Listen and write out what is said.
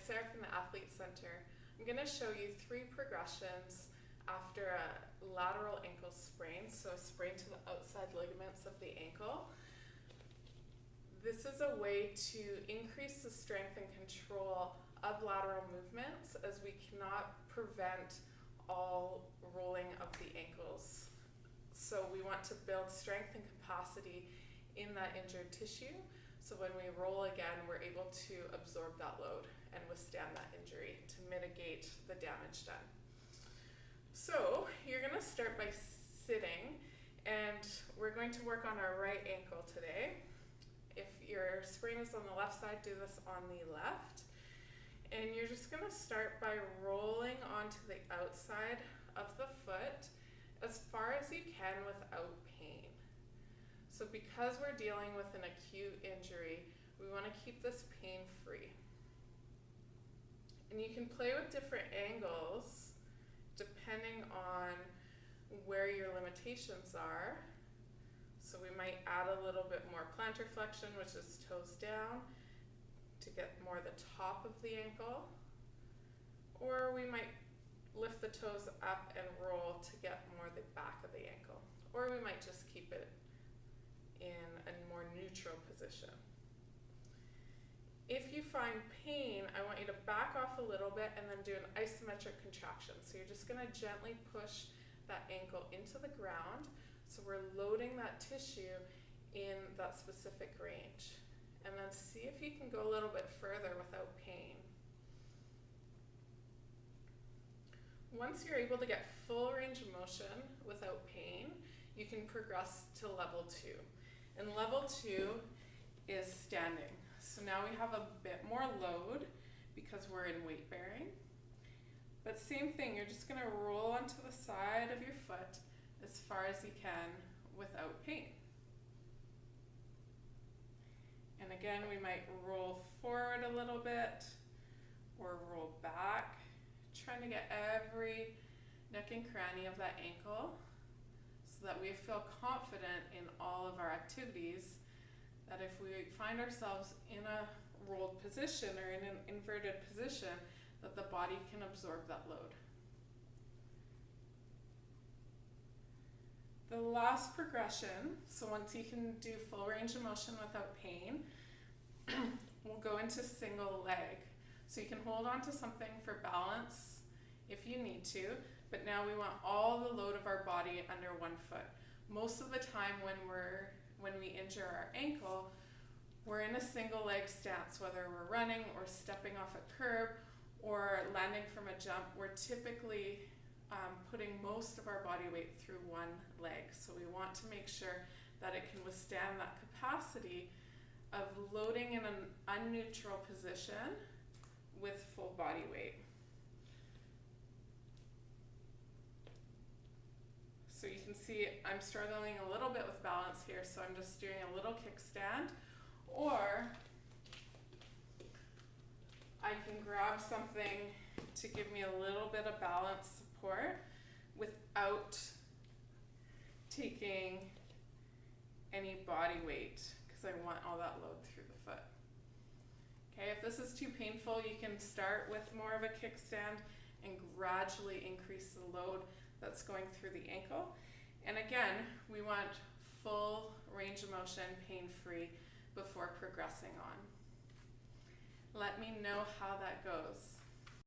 Sarah from the Athlete Center. I'm going to show you 3 progressions after a lateral ankle sprain, so a sprain to the outside ligaments of the ankle. This is a way to increase the strength and control of lateral movements, as we cannot prevent all rolling of the ankles. So we want to build strength and capacity in that injured tissue, so when we roll again, we're able to absorb that load and withstand that injury to mitigate the damage done. So you're going to start by sitting, and we're going to work on our right ankle today. If your sprain is on the left side, do this on the left. And you're just going to start by rolling onto the outside of the foot as far as you can without pain. So because we're dealing with an acute injury, we want to keep this pain-free. And you can play with different angles depending on where your limitations are. So we might add a little bit more plantar flexion, which is toes down, to get more the top of the ankle. Or we might lift the toes up and roll to get more the back of the ankle. Or we might just keep it in a more neutral position. If you find pain, I want you to back off a little bit and then do an isometric contraction. So you're just going to gently push that ankle into the ground. So we're loading that tissue in that specific range. And then see if you can go a little bit further without pain. Once you're able to get full range of motion without pain, you can progress to level 2. And level 2 is standing. So now we have a bit more load because we're in weight bearing. But same thing, you're just going to roll onto the side of your foot as far as you can without pain. And again, we might roll forward a little bit or roll back, trying to get every nook and cranny of that ankle so that we feel confident in all of our activities, that if we find ourselves in a rolled position or in an inverted position, that the body can absorb that load. The last progression, so once you can do full range of motion without pain, we'll go into single leg. So you can hold on to something for balance if you need to, but now we want all the load of our body under one foot. Most of the time when we injure our ankle, we're in a single leg stance, whether we're running or stepping off a curb or landing from a jump. We're typically putting most of our body weight through one leg. So we want to make sure that it can withstand that capacity of loading in an unneutral position with full body weight. So you can see I'm struggling a little bit with balance here, so I'm just doing a little kickstand. Or I can grab something to give me a little bit of balance support without taking any body weight, because I want all that load through the foot. Okay, if this is too painful, you can start with more of a kickstand and gradually increase the load that's going through the ankle. And again, we want full range of motion, pain-free, before progressing on. Let me know how that goes.